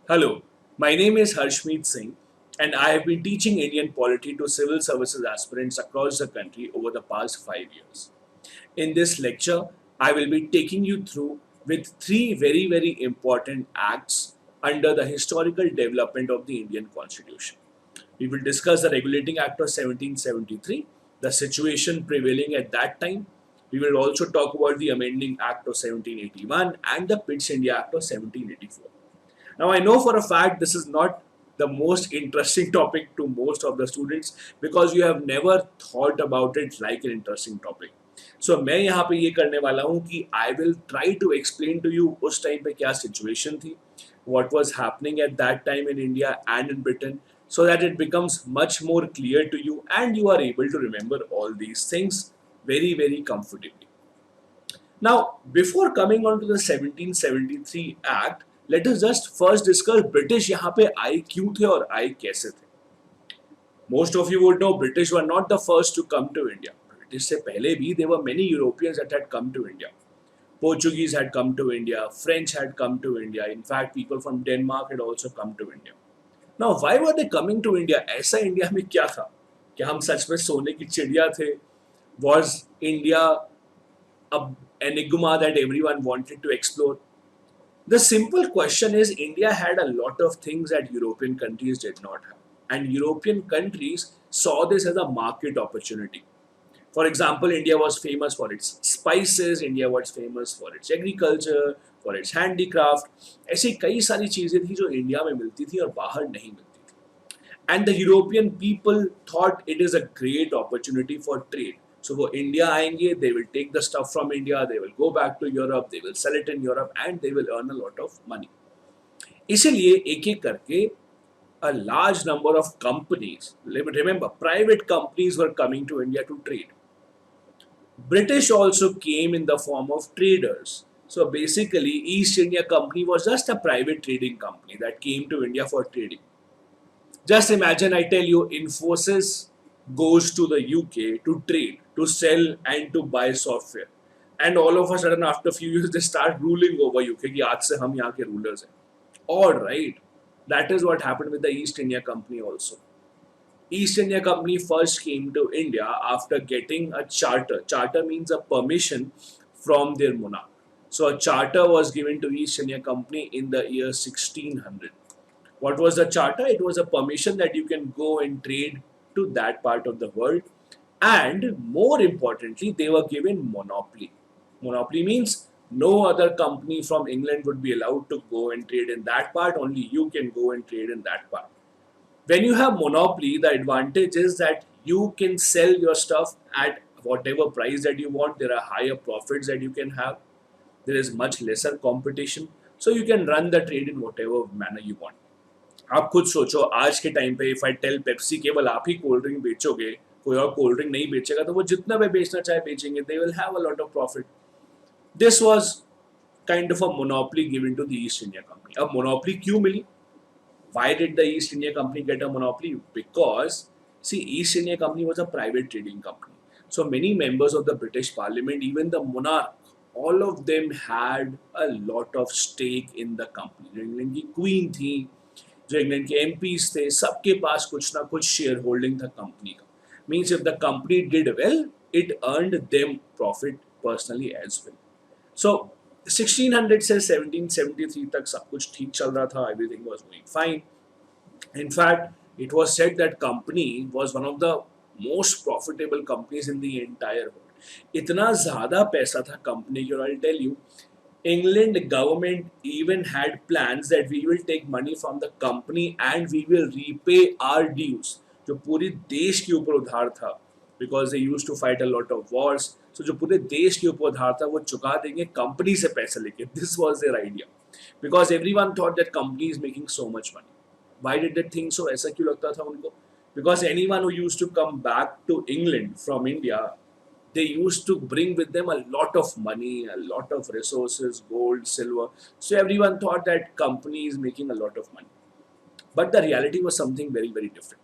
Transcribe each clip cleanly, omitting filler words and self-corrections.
Hello, my name is Harshmeet Singh, and I have been teaching Indian polity to civil services aspirants across the country over the past 5 years. In this lecture, I will be taking you through with three very important acts under the historical development of the Indian Constitution. We will discuss the Regulating Act of 1773, the situation prevailing at that time. We will also talk about the Amending Act of 1781 and the Pitt India Act of 1784. Now, I know for a fact this is not the most interesting topic to most of the students because you have never thought about it like an interesting topic. So मैं यहाँ पे ये करने वाला हूँ कि I will try to explain to you उस time पे क्या situation थी, what was happening at that time in India and in Britain, so that it becomes much more clear to you and you are able to remember all these things very comfortably. Now, before coming on to the 1773 Act, let us just first discuss British यहाँ पे आए क्यों थे और आए कैसे थे. Most of you would know British were not the first to come to India. British से पहले भी there were many Europeans that had come to India. Portuguese had come to India, French had come to India. In fact, people from Denmark had also come to India. Now, why were they coming to India? ऐसा India में क्या था? क्या हम सच में सोने की चिड़िया थे? Was India a enigma that everyone wanted to explore? The simple question is India had a lot of things that European countries did not have. And European countries saw this as a market opportunity. For example, India was famous for its spices, India was famous for its agriculture, for its handicraft. ऐसी कई सारी चीजें थी जो India में मिलती थी और बाहर नहीं मिलती थी. And the European people thought it is a great opportunity for trade. So वो India आएंगे, they will take the stuff from India, they will go back to Europe, they will sell it in Europe and they will earn a lot of money. इसीलिए एक एक करके a large number of companies, remember private companies were coming to India to trade. British also came in the form of traders. So basically East India Company was just a private trading company that came to India for trading. Just imagine I tell you Infosys goes to the UK to trade, to sell and to buy software. And all of a sudden after a few years they start ruling over UK कि आज से हम यहाँ के rulers हैं. Alright, that is what happened with the East India Company also. East India Company first came to India after getting a charter. Charter means a permission from their monarch. So a charter was given to East India Company in the year 1600. What was the charter? It was a permission that you can go and trade to that part of the world. And more importantly, they were given monopoly. Monopoly means no other company from England would be allowed to go and trade in that part. Only you can go and trade in that part. When you have monopoly, the advantage is that you can sell your stuff at whatever price that you want. There are higher profits that you can have. There is much lesser competition. So you can run the trade in whatever manner you want. आप खुद सोचो आज के time पे if I tell Pepsi केवल आप ही cold drink बेचोगे, कोई और कोल्ड ड्रिंक नहीं बेचेगा, तो वो जितना भी बेचना चाहे बेचेंगे. They will have a lot of profit. This was kind of a monopoly given to the East India Company. अब मोनोपोली क्यों मिली? Why did the East India Company get a monopoly? Because, see, East India Company was a private trading company. So many members of the British Parliament, even the monarch, all of them had a lot of stake in the company. जो England की queen थी, जो England के MPs थे, सबके पास कुछ ना कुछ शेयर होल्डिंग था कंपनी का. Means if the company did well, it earned them profit personally as well. So 1600 से 1773 तक सब कुछ ठीक चल रहा था. Everything was going fine. In fact, it was said that company was one of the most profitable companies in the entire world. इतना ज़्यादा पैसा था कंपनी की. I'll tell you, England government even had plans that we will take money from the company and we will repay our dues. जो पूरी देश के ऊपर उधार था, because they used to fight a lot of wars. So जो पूरे देश के ऊपर उधार था वो चुका देंगे कंपनी से पैसे लेके. This was their idea, because everyone thought that company is making so much money. Why did they think so? ऐसा क्यों लगता था उनको? Because anyone who used to come back to England from India, they used to bring with them a lot of money, a lot of resources, gold, silver. So everyone thought that company is making a lot of money. But the reality was something very different.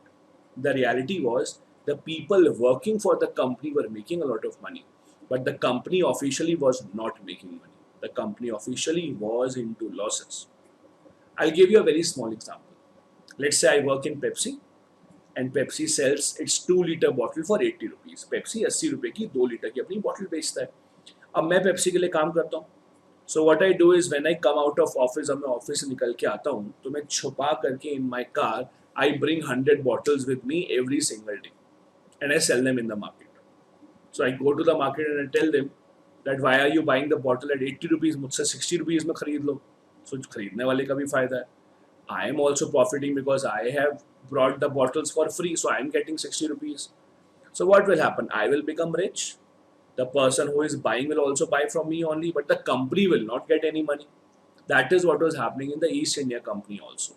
The reality was the people working for the company were making a lot of money, but the company officially was not making money. The company officially was into losses. I'll give you a very small example. Let's say I work in Pepsi and Pepsi sells its 2 liter bottle for 80 rupees. Pepsi 80 रुपए की 2 litre की अपनी bottle बेचता है. अब मैं Pepsi के लिए काम करता हूँ. So what I do is when I come out of office, जब मैं ऑफिस से निकल के आता हूँ तो मैं छुपा करके in my car I bring 100 bottles with me every single day and I sell them in the market. So I go to the market and I tell them that why are you buying the bottle at 80 rupees, मुझसे 60 rupees में खरीद लो. So खरीदने वाले का भी फायदा है. I am also profiting because I have brought the bottles for free, so I am getting 60 rupees. So what will happen? I will become rich. The person who is buying will also buy from me only, but the company will not get any money. That is what was happening in the East India Company also.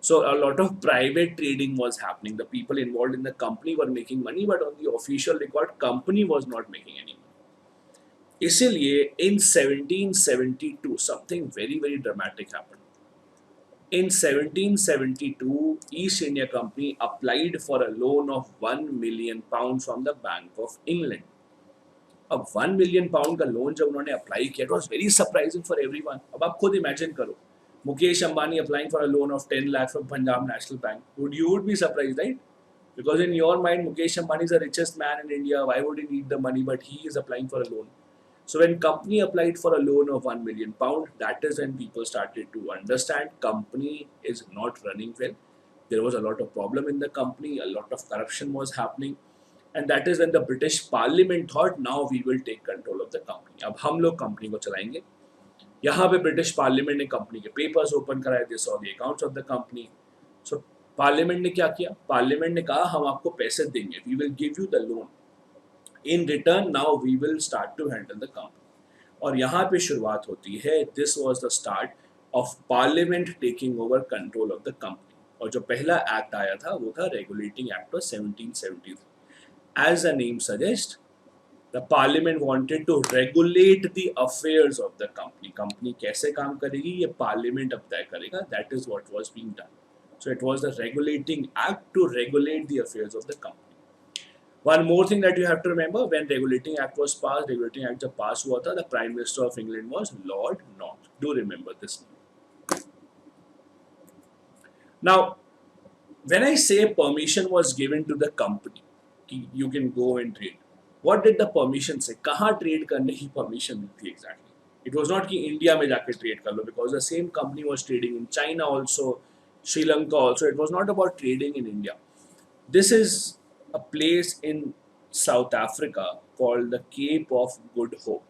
So a lot of private trading was happening. The people involved in the company were making money, but on the official record, company was not making any money. इसीलिए in 1772 something very very dramatic happened. In 1772, East India Company applied for a loan of £1 million from the Bank of England. अब 1 million pound का loan जब उन्होंने apply किया, it was very surprising for everyone. अब आप खुद imagine करो, Mukesh Ambani applying for a loan of 10 lakh from Punjab National Bank. You would be surprised, right? Because in your mind, Mukesh Ambani is the richest man in India. Why would he need the money? But he is applying for a loan. So when company applied for a loan of £1 million, that is when people started to understand company is not running well. There was a lot of problem in the company. A lot of corruption was happening. And that is when the British Parliament thought, now we will take control of the company. अब हम लोग company को चलाएंगे. यहाँ पे British Parliament ने company के papers open कराए. They saw the accounts of the company. So Parliament ने क्या किया? Parliament ने कहा हम आपको पैसे देंगे. We will give you the loan. In return, now we will start to handle the company. और यहाँ पे शुरुआत होती है. This was the start of Parliament taking over control of the company. और जो पहला act आया था वो था Regulating Act of 1773. As the name suggests, the Parliament wanted to regulate the affairs of the company. Company कैसे काम करेगी ये Parliament अब तय करेगा. That is what was being done. So it was the Regulating Act to regulate the affairs of the company. One more thing that you have to remember, when Regulating Act was passed, Regulating Act जब pass हुआ था, the Prime Minister of England was Lord North. Do remember this name. Now, when I say permission was given to the company, you can go and trade. What did the permission say? कहाँ trade करने की permission थी exactly? It was not कि India में जाके trade कर लो, because the same company was trading in China also, Sri Lanka also. It was not about trading in India. This is a place in South Africa called the Cape of Good Hope.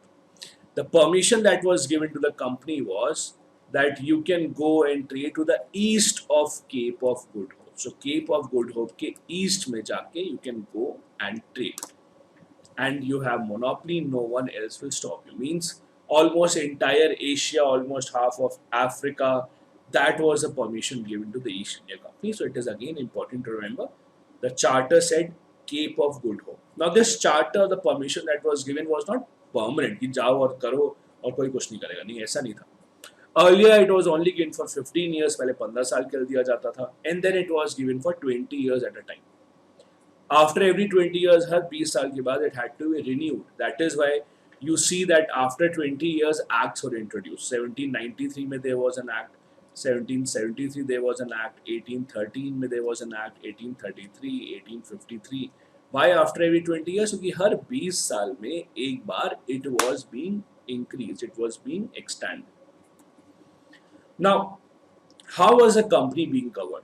The permission that was given to the company was that you can go and trade to the east of Cape of Good Hope. So Cape of Good Hope के east में जाके you can go and trade, and you have monopoly. No one else will stop you. Means almost entire Asia, almost half of Africa, that was a permission given to the East India Company. So it is again important to remember. The charter said Cape of Good Hope. Now this charter, the permission that was given was not permanent कि जाओ और करो और कोई कुछ नहीं करेगा. नहीं, ऐसा नहीं था. Earlier it was only given for 15 years, पहले 15 साल के लिए दिया जाता था, and then it was given for 20 years at a time. After every 20 years, हर 20 साल के बाद it had to be renewed. That is why you see that after 20 years acts were introduced. 1793 में there was an act, 1773 there was an act, 1813 में there was an act, 1833, 1853. Why after every 20 years? क्योंकि हर 20 साल में एक बार it was being increased, it was being extended. Now, how was a company being covered?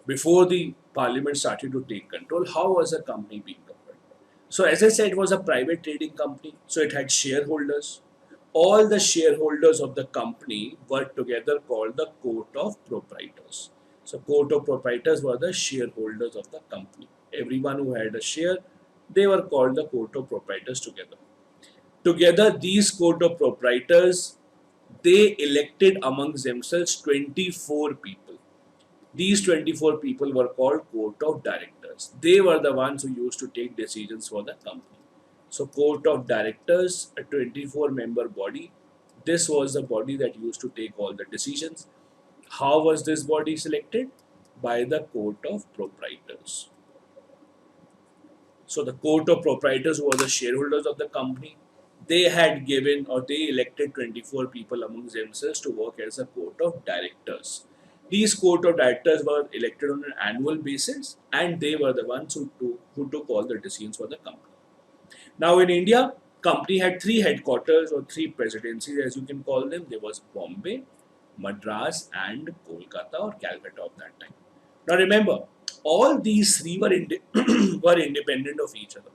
Before the Parliament started to take control, how was a company being covered? So as I said, it was a private trading company, so it had shareholders. All the shareholders of the company were together called the Court of Proprietors. So Court of Proprietors were the shareholders of the company. Everyone who had a share, they were called the Court of Proprietors together. Together, these Court of Proprietors, they elected amongst themselves 24 people. These 24 people were called Court of Directors. They were the ones who used to take decisions for the company. So Court of Directors, a 24-member body, this was the body that used to take all the decisions. How was this body selected? By the Court of Proprietors. So the Court of Proprietors, who were the shareholders of the company, they had given or they elected 24 people amongst themselves to work as a Court of Directors. These court of directors were elected on an annual basis, and they were the ones who took all the decisions for the company. Now in India, company had three headquarters or three presidencies, as you can call them. There was Bombay, Madras, and Kolkata or Calcutta of that time. Now remember, all these three were were independent of each other.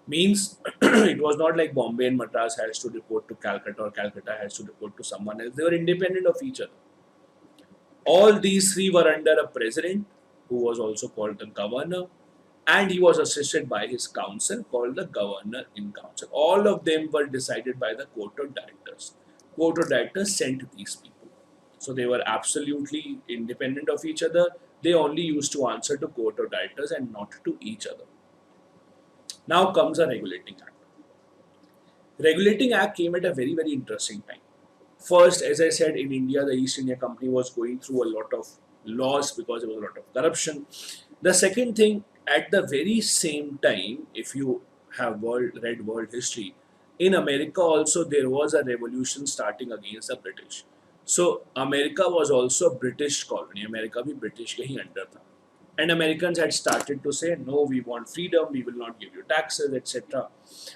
Means it was not like Bombay and Madras has to report to Calcutta or Calcutta has to report to someone else. They were independent of each other. All these three were under a president who was also called the governor, and he was assisted by his council called the governor in council. All of them were decided by the court of directors. Court of directors sent these people. So they were absolutely independent of each other. They only used to answer to court of directors and not to each other. Now comes a regulating act. Regulating act came at a very, very interesting time. First, as I said, in India, the East India Company was going through a lot of loss because there was a lot of corruption. The second thing, at the very same time, if you have read world history, in America also there was a revolution starting against the British. So America was also a British colony. America भी British के ही under था. And Americans had started to say, no, we want freedom, we will not give you taxes, etc.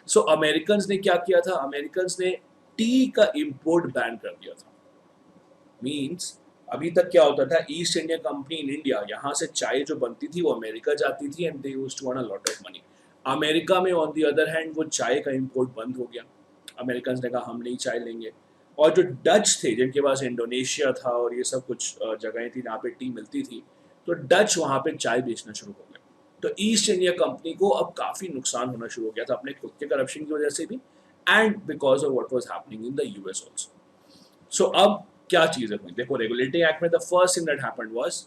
So Americans ने क्या किया था? Americans ने T का import ban कर दिया था. मीन्स अभी तक क्या होता था, east India company in India, यहाँ से चाय जो बनती थी वो अमेरिका जाती थी and they used to earn a lot of money. America में ऑन द अदर हैंड वो चाय का इम्पोर्ट बंद हो गया. अमेरिकन ने कहा हम नहीं चाय लेंगे. और जो डच थे जिनके पास इंडोनेशिया था और ये सब कुछ जगहें थी जहाँ पे टी मिलती थी, तो डच वहाँ पे चाय बेचना शुरू हो गया. तो ईस्ट इंडिया कंपनी को अब काफ़ी नुकसान होना शुरू हो गया था अपने खुद के करप्शन की वजह से भी, and because of what was happening in the US also. So अब क्या चीज़ें हुई? देखो रेगुलेटिंग एक्ट में the first thing that happened was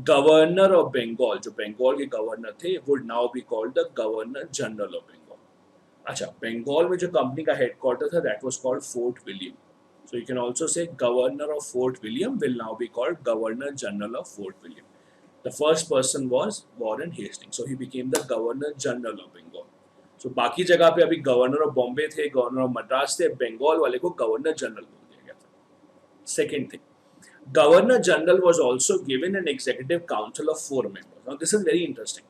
governor of Bengal, जो बंगाल के गवर्नर थे, would now be called the governor general of Bengal. अच्छा, बंगाल में जो कंपनी का हेडक्वार्टर था that was called Fort William. So you can also say governor of Fort William will now be called governor general of Fort William. The first person was Warren Hastings. So he became the governor general of Bengal. So बाकी जगह पे अभी governor of Bombay थे, governor of Madras थे, बंगाल वाले को governor general बोल दिया गया था. Second thing, governor general was also given an executive council of 4 members. Now this is very interesting.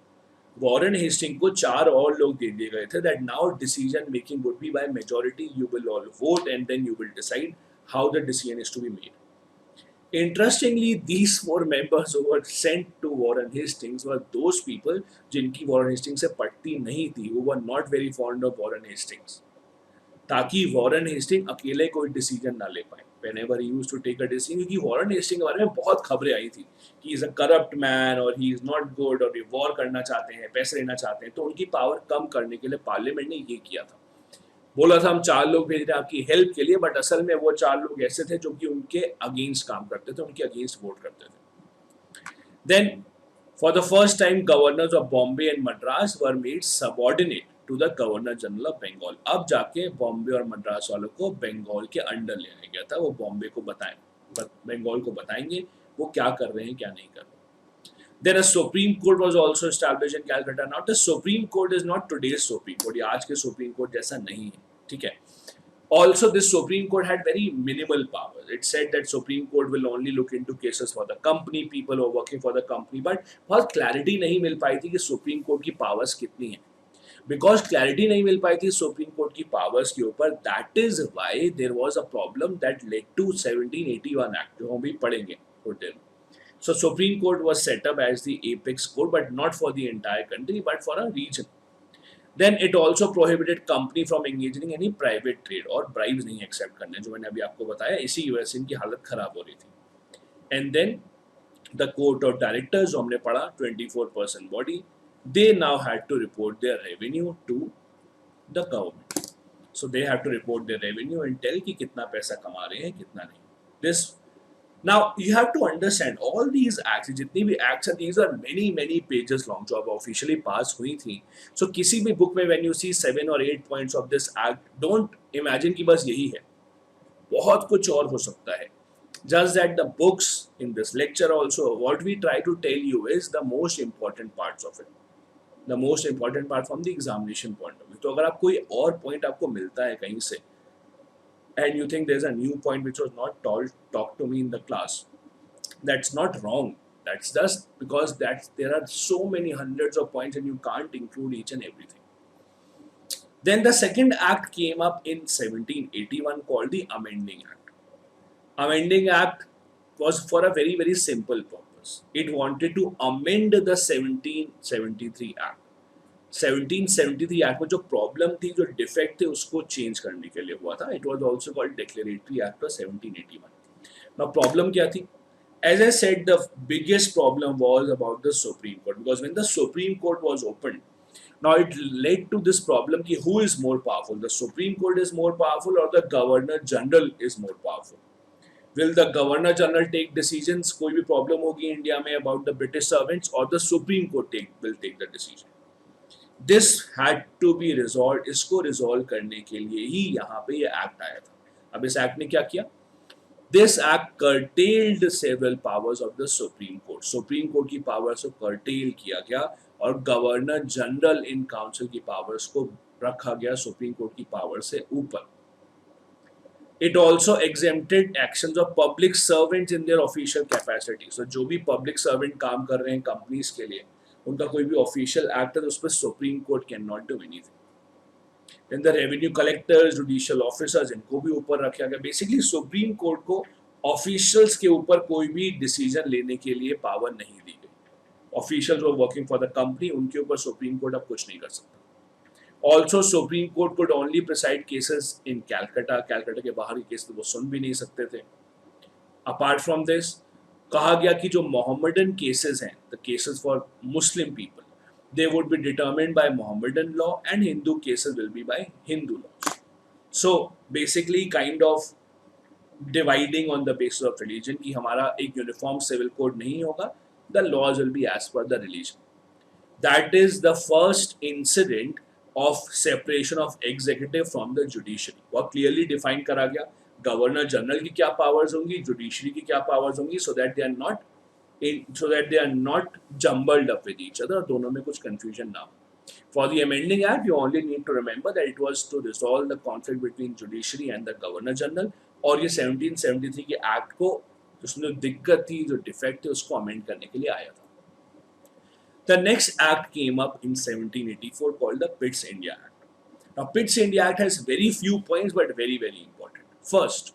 Warren Hastings को 4 और लोग दे दिए गए थे that now decision making would be by majority. You will all vote and then you will decide how the decision is to be made. Interestingly, these 4 members who were sent to Warren Hastings were those people जिनकी Warren Hastings से पटती नहीं थी, who were not very fond of Warren Hastings, ताकि Warren Hastings अकेले कोई decision ना ले पाए whenever he used to take a decision. क्योंकि Warren Hastings के बारे में बहुत खबरें आई थी कि he is a corrupt man और he is not good और ये वॉर करना चाहते हैं, पैसे लेना चाहते हैं. तो उनकी पावर कम करने के लिए पार्लियामेंट ने ये किया था. बोला था हम 4 लोग भेज रहे हैं आपकी हेल्प के लिए, बट असल में वो 4 लोग ऐसे थे जो कि उनके अगेंस्ट काम करते थे, उनके अगेंस्ट वोट करते थे. Then for the first time governors of Bombay and Madras were made subordinate to the governor general of Bengal. अब जाके बॉम्बे और मद्रास वालों को बंगाल के अंडर ले आया गया था. वो बॉम्बे को बंगाल को बताएंगे वो क्या कर रहे हैं क्या नहीं कर रहे. Then a Supreme Court was also established in Calcutta. Now the Supreme Court is not today's Supreme Court. ये आज के Supreme Court जैसा नहीं है, ठीक है. Also, this Supreme Court had very minimal powers. It said that Supreme Court will only look into cases for the company, people who are working for the company. But बहुत clarity नहीं मिल पाई थी कि Supreme Court की powers कितनी हैं. Because clarity नहीं मिल पाई थी Supreme Court की powers के ऊपर, that is why there was a problem that led to 1781 Act, जो हम भी पढ़ेंगे थोड़ी देर में. So Supreme Court was set up as the apex court, but not for the entire country, but for a region. Then it also prohibited company from engaging in any private trade और bribes नहीं accept करने, जो मैंने अभी आपको बताया. इसी वजह से इनकी हालत खराब हो रही थी. And then the court of directors, जो हमने पढ़ा, 24-person body, they now had to report their revenue to the government. So they have to report their revenue and tell कि कितना पैसा कमा रहे हैं कितना नहीं. This Now you have to understand all these acts, जितनी भी acts हैं, these are many pages long जो अब officially pass हुई थी. So किसी भी book में when you see 7 or 8 points of this act, don't imagine कि बस यही है. बहुत कुछ और हो सकता है. Just that the books in this lecture also, what we try to tell you is the most important parts of it. The most important part from the examination point of view. तो अगर आप कोई और point आपको मिलता है कहीं से, and you think there's a new point which was not talked to me in the class, That's not wrong. That's just because there are so many hundreds of points and you can't include each and everything. Then the second act came up in 1781 called the Amending Act. Amending Act was for a very very simple purpose. It wanted to amend the 1773 Act. 1773 act में जो problem थी, जो defect थे, उसको change करने के लिए हुआ था. It was also called declaratory act of 1781. Now problem क्या थी? As I said, the biggest problem was about the Supreme Court, because when the Supreme Court was opened, now it led to this problem ki who is more powerful, the Supreme Court is more powerful or the Governor General is more powerful. Will the Governor General take decisions? कोई भी problem होगी India में about the British servants, or the Supreme Court will take the decision. This had to be resolved. इसको resolve करने के लिए ही यहाँ पे ये act आया था. अब इस act ने क्या किया? This act curtailed several powers of the Supreme Court. Supreme Court की powers को curtail किया गया और Governor General in Council की powers को रखा गया Supreme Court की power से ऊपर. It also exempted actions of public servants in their official capacity. So जो भी public servant काम कर रहे हैं companies के लिए, उनका कोई भी ऑफिशियल एक्ट है तो उस पर supreme court can not do anything. Then the revenue collectors, judicial officers, इनको भी ऊपर रखा गया. बेसिकली सुप्रीम कोर्ट को ऑफिशियल्स के ऊपर कोई भी डिसीजन लेने के लिए पावर नहीं दी गई. ऑफिशियल्स वो वर्किंग फॉर द कंपनी, उनके ऊपर सुप्रीम कोर्ट अब कुछ नहीं कर सकता. Also supreme court could only preside cases in Calcutta. Calcutta के बाहर के केस वो सुन भी नहीं सकते थे. अपार्ट फ्रॉम दिस, कहा गया कि जो मोहम्मदन केसेस हैं, the cases for Muslim people, they would be determined by Mohammedan law and Hindu cases will be by Hindu law. So basically kind of dividing on the basis of religion कि हमारा एक uniform civil code नहीं होगा. The laws will be as per the religion. That is the first incident of separation of executive from the judiciary. बहुत clearly define करा गया governor general की क्या पावर्स होंगी, जुडिशरी की क्या पावर्स होंगी, so that they are not jumbled up with each other, दोनों में कुछ कंफ्यूजन ना हो. For the amending act you only need to remember that it was to resolve the conflict between judiciary and the governor general. और ये 1773 के act को उसमें दिक्कत थी, जो डिफेक्ट थे, उसको अमेंड करने के लिए आया था. The next act came up in 1784 called the Pitt's India act. Now, Pitt's India Act has very few points but very very important. First,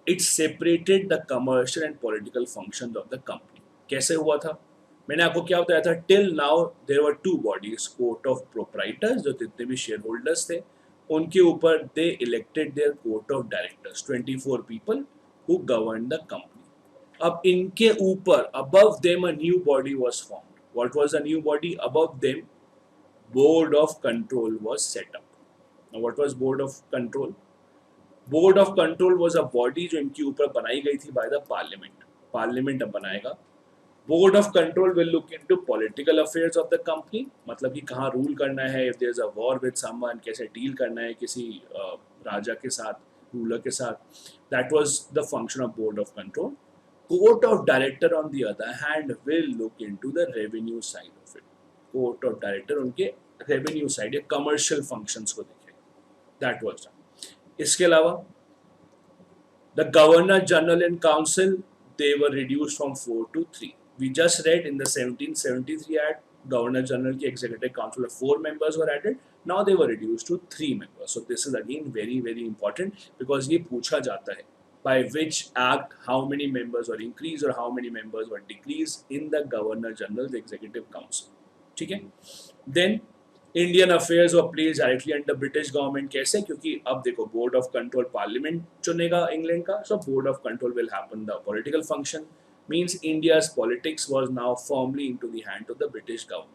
it separated the commercial and political functions of the company. कैसे हुआ था? मैंने आपको क्या बताया था? Till now there were two bodies, court of proprietors, जो जितने भी shareholders थे, उनके ऊपर they elected their court of directors, 24 people who governed the company. अब इनके ऊपर above them a new body was formed. What was the new body? Above them, board of control was set up. Now, what was board of control? Board of control was a body जो इनके ऊपर बनाई गई थी by the parliament. Parliament अब बनाएगा. Board of control will look into political affairs of the company. मतलब कि कहाँ रूल करना है, if there is a war with someone, कैसे डील करना है किसी राजा के साथ, रूलर के साथ. That was the function of board of control. Court of director on the other hand will look into the revenue side of it. Court of director उनके revenue side या commercial functions को देखेगा. That was done. इसके अलावा the Governor General and Council, they were reduced from 4 to 3. We just read in the 1773 Act, Governor General की Executive Council of 4 members were added. Now they were reduced to 3 members. So this is again very very important because ये पूछा जाता है by which act how many members were increased or how many members were decreased in the Governor General's Executive Council. ठीक है? Then Indian affairs और place directly under British government. कैसे? क्योंकि अब देखो बोर्ड ऑफ कंट्रोल पार्लियामेंट चुनेगा England का, so board of control will happen the political function. Means India's politics was now formally into the hand of the British government.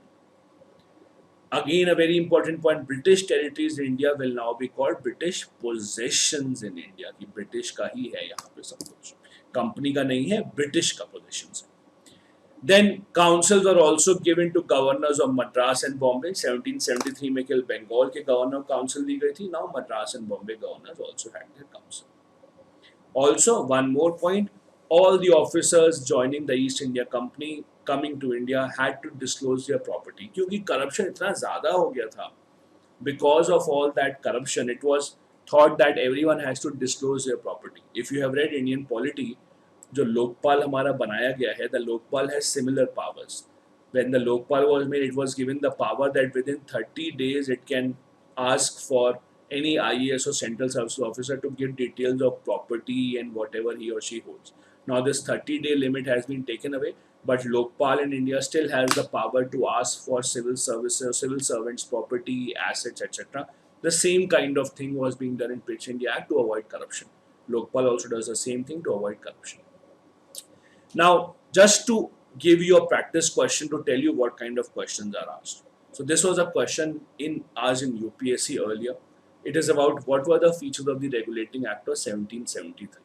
Again a very important point, British territories in India will now be called British possessions in India. कि British का ही है यहाँ पे सब कुछ, company का नहीं है, ब्रिटिश का पोजेशंस है. Then councils were also given to governors of Madras and Bombay. 1773 में केवल बंगाल के गवर्नर काउंसिल दी गई थी. Now Madras and Bombay governors also had their council. Also, one more point, all the officers joining the East India Company coming to India had to disclose their property. क्योंकि corruption इतना ज़्यादा हो गया था. Because of all that corruption, it was thought that everyone has to disclose their property. If you have read Indian Polity, जो लोकपाल हमारा बनाया गया है, the Lokpal has similar powers. When the lokpal was made, it was given the power that within 30 days it can ask for any IAS or central services officer to give details of property and whatever he or she holds. Now this 30-day limit has been taken away, but lokpal in India still has the power to ask for civil services, civil servants, property, assets, etc. The same kind of thing was being done in Pitt India Act to avoid corruption. Lokpal also does the same thing to avoid corruption. Now, just to give you a practice question to tell you what kind of questions are asked. So this was a question asked in UPSC earlier. It is about what were the features of the Regulating Act of 1773.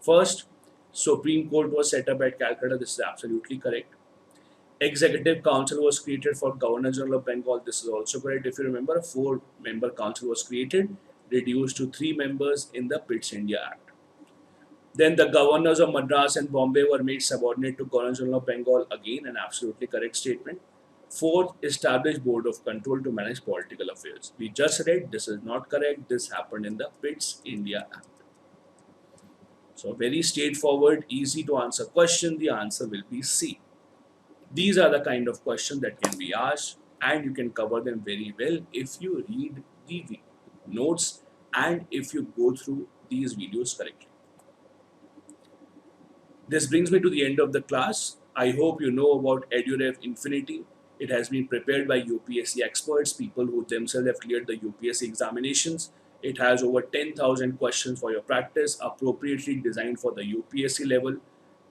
First, Supreme Court was set up at Calcutta. This is absolutely correct. Executive Council was created for Governor General of Bengal. This is also correct. If you remember, a 4-member council was created, reduced to 3 members in the Pitt India Act. Then the governors of Madras and Bombay were made subordinate to Governor General of Bengal. Again, an absolutely correct statement. Fourth, established board of control to manage political affairs. We just read this is not correct. This happened in the Pitt's India Act. So very straightforward, easy to answer question. The answer will be C. These are the kind of questions that can be asked, and you can cover them very well if you read the notes and if you go through these videos correctly. This brings me to the end of the class. I hope you know about EduRev Infinity. It has been prepared by UPSC experts, people who themselves have cleared the UPSC examinations. It has over 10,000 questions for your practice, appropriately designed for the UPSC level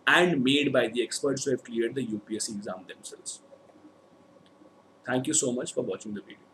and made by the experts who have cleared the UPSC exam themselves. Thank you so much for watching the video.